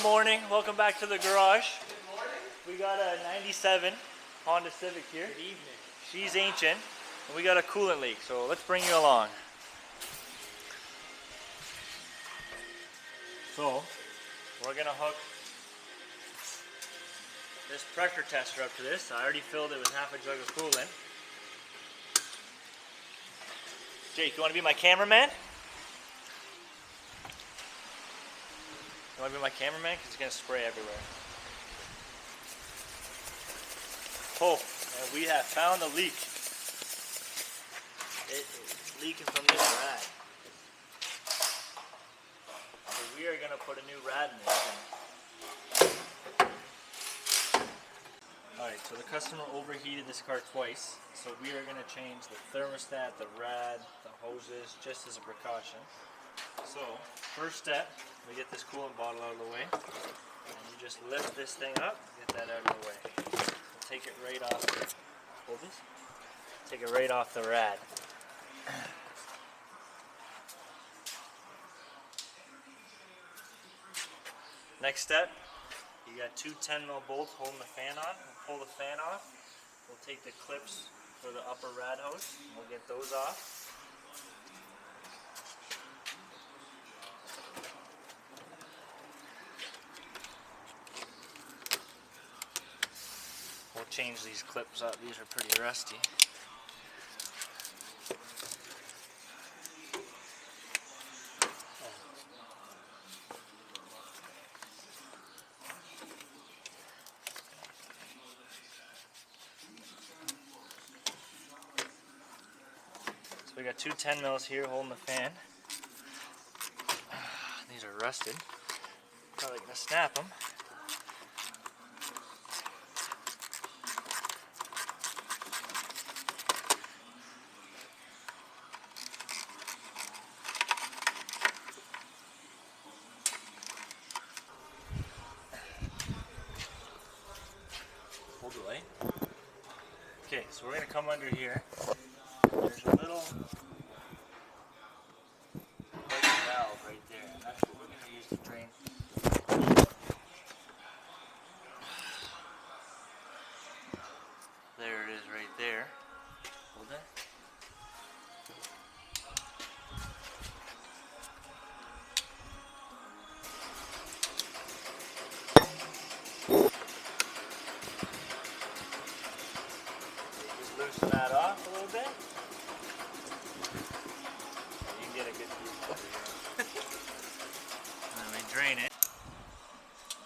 morning. Welcome back to the garage. We got a 97 Honda Civic here. Good evening. She's ancient, and we got a coolant leak, so let's bring you along. So, we're gonna hook this pressure tester up to this. I already filled it with half a jug of coolant. Jake, you wanna be my cameraman? You want to be my cameraman? Because it's going to spray everywhere. Oh, and we have found a leak. It's leaking from this rad. So we are going to put a new rad in this thing. Alright, so the customer overheated this car twice. So we are going to change the thermostat, the rad, the hoses, just as a precaution. So, first step, we get this coolant bottle out of the way, and you just lift this thing up, get that out of the way. We'll take it right off the, hold this, take it right off the rad. Next step, you got two 10mm bolts holding the fan on. We'll pull the fan off, we'll take the clips for the upper rad hose, and we'll get those off. We'll change these clips up, these are pretty rusty. So we got two 10mm here holding the fan. These are rusted. Probably gonna snap them. Okay, so we're going to come under here. There's a little valve right there, and that's what we're going to use to drain. There it is right there. Hold it. Loosen that off a little bit. You can get a good view over here. And then we drain it.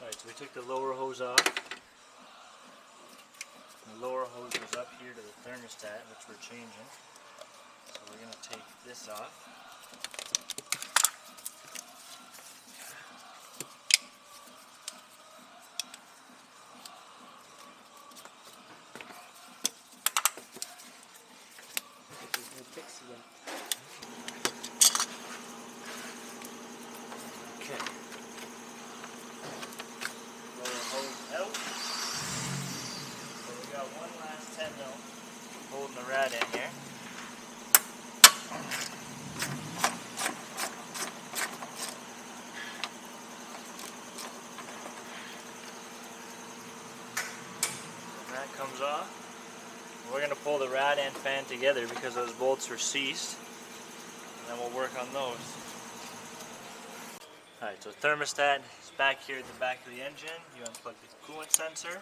Alright, so we took the lower hose off. The lower hose goes up here to the thermostat, which we're changing. So we're going to take this off. Okay. Lower hose out. So we got one last 10mm holding the rad in here. When that comes off, we're going to pull the rad and fan together because those bolts are seized, and then we'll work on those. Alright, so thermostat is back here at the back of the engine. You unplug the coolant sensor.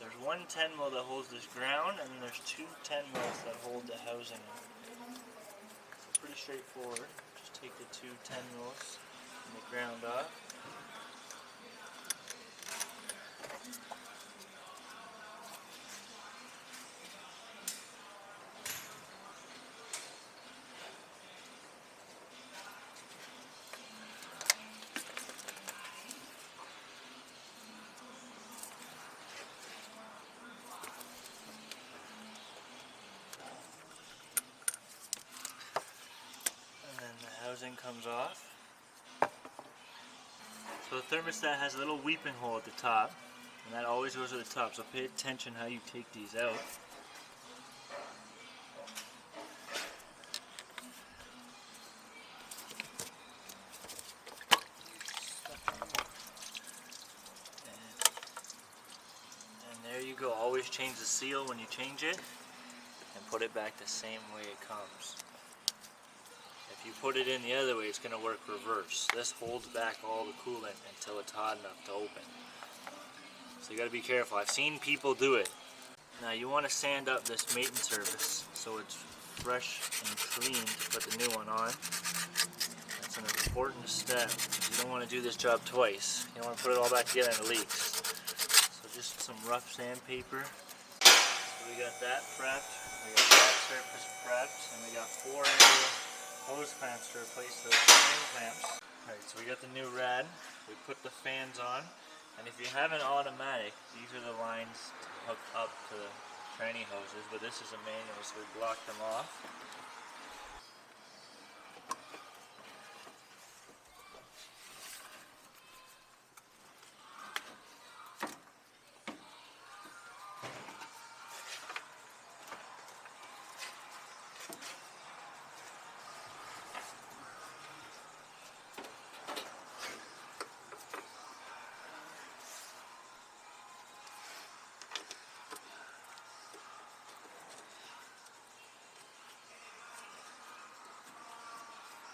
There's one 10mm that holds this ground, and then there's two 10mm that hold the housing in. So pretty straightforward. Just take the two 10mm and the ground off. Housing comes off. So the thermostat has a little weeping hole at the top, and that always goes to the top, so pay attention how you take these out. always change the seal when you change it and put it back the same way it comes. If you put it in the other way, it's going to work reverse. This holds back all the coolant until it's hot enough to open. So you got to be careful. I've seen people do it. Now you want to sand up this maintenance surface so it's fresh and clean to put the new one on. That's an important step. You don't want to do this job twice. You don't want to put it all back together and it leaks. So just some rough sandpaper. So we got that prepped. We got that surface prepped, and we got 4 new hose clamps to replace those spring clamps. Alright, so we got the new rad. We put the fans on, and if you have an automatic, these are the lines to hook up to the tranny hoses, but this is a manual, so we block them off.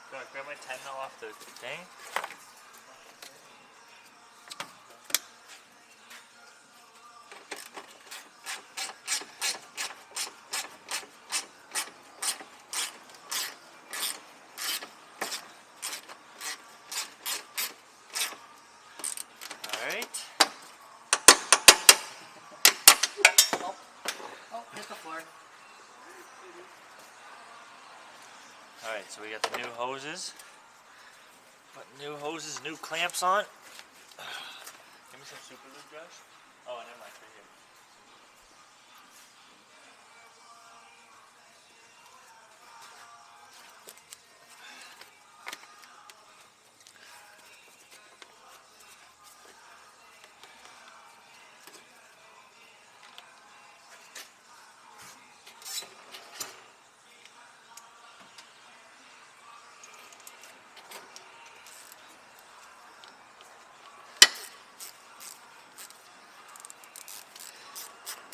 Can I grab my 10 mil off the thing? Alright. Oh, hit the floor. Alright, so we got the new hoses. Put new hoses, new clamps on. Give me some super glue, Josh. Oh, never mind, right here.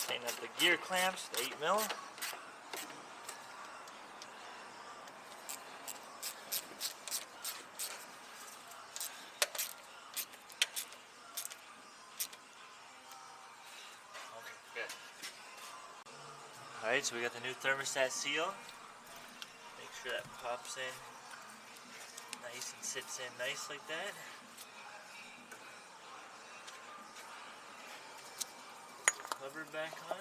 Tighten up the gear clamps, the 8 mil. Okay, good. Alright, so we got the new thermostat seal. Make sure that pops in nice and sits in nice like that. Cover back on.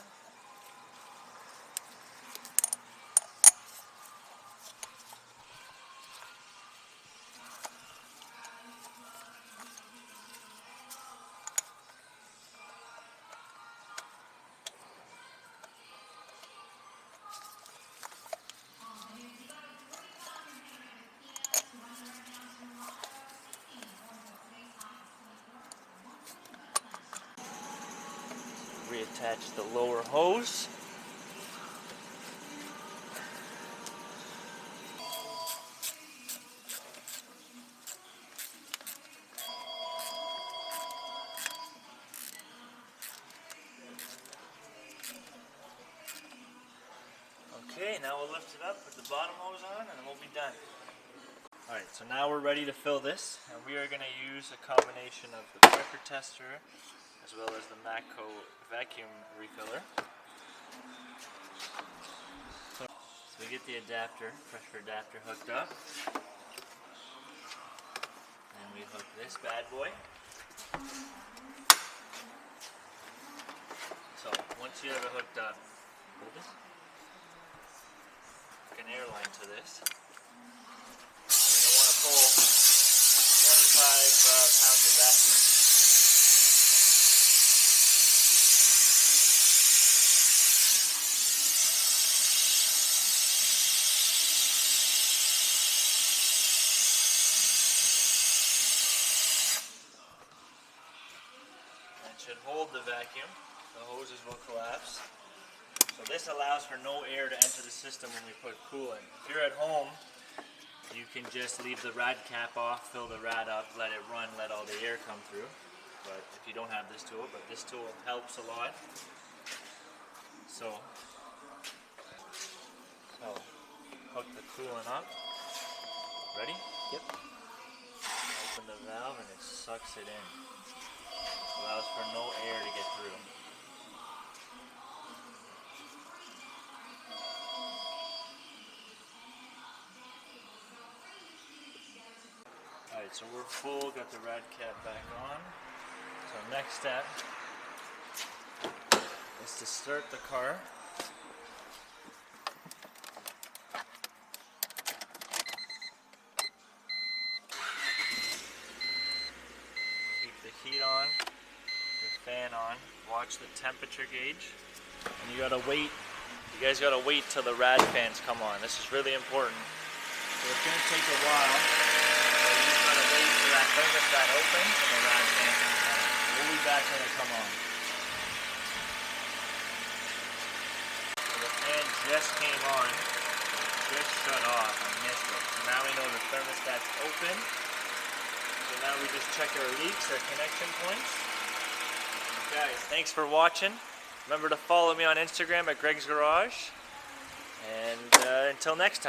Reattach the lower hose. Okay, now we'll lift it up, put the bottom hose on, and then we'll be done. Alright, so now we're ready to fill this, and we are going to use a combination of the pressure tester as well as the Matco vacuum refiller. So we get the adapter, pressure adapter hooked up, and we hook this bad boy. So once you have it hooked up, hold it. Hook an air line to this. You're going to want to pull 25 pounds of vacuum. Should hold the vacuum. The hoses will collapse. So this allows for no air to enter the system when we put coolant. If you're at home, you can just leave the rad cap off, fill the rad up, let it run, let all the air come through. But if you don't have this tool, this tool helps a lot. So hook the coolant up. Ready? Yep. Open the valve and it sucks it in. Allows for no air to get through. Alright, so we're full, got the rad cap back on. So next step is to start the car. Keep the heat on, your fan on, watch the temperature gauge, and you gotta wait, you guys gotta wait till the rad fans come on. This is really important. So it's gonna take a while, so you just gotta wait till that thermostat opens and the rad fans come on. We'll be back when they come on. So the fan just came on, just shut off, I missed it. So now we know the thermostat's open. So now we just check our leaks, our connection points. Guys, thanks for watching. Remember to follow me on Instagram at Greg's Garage. And until next time.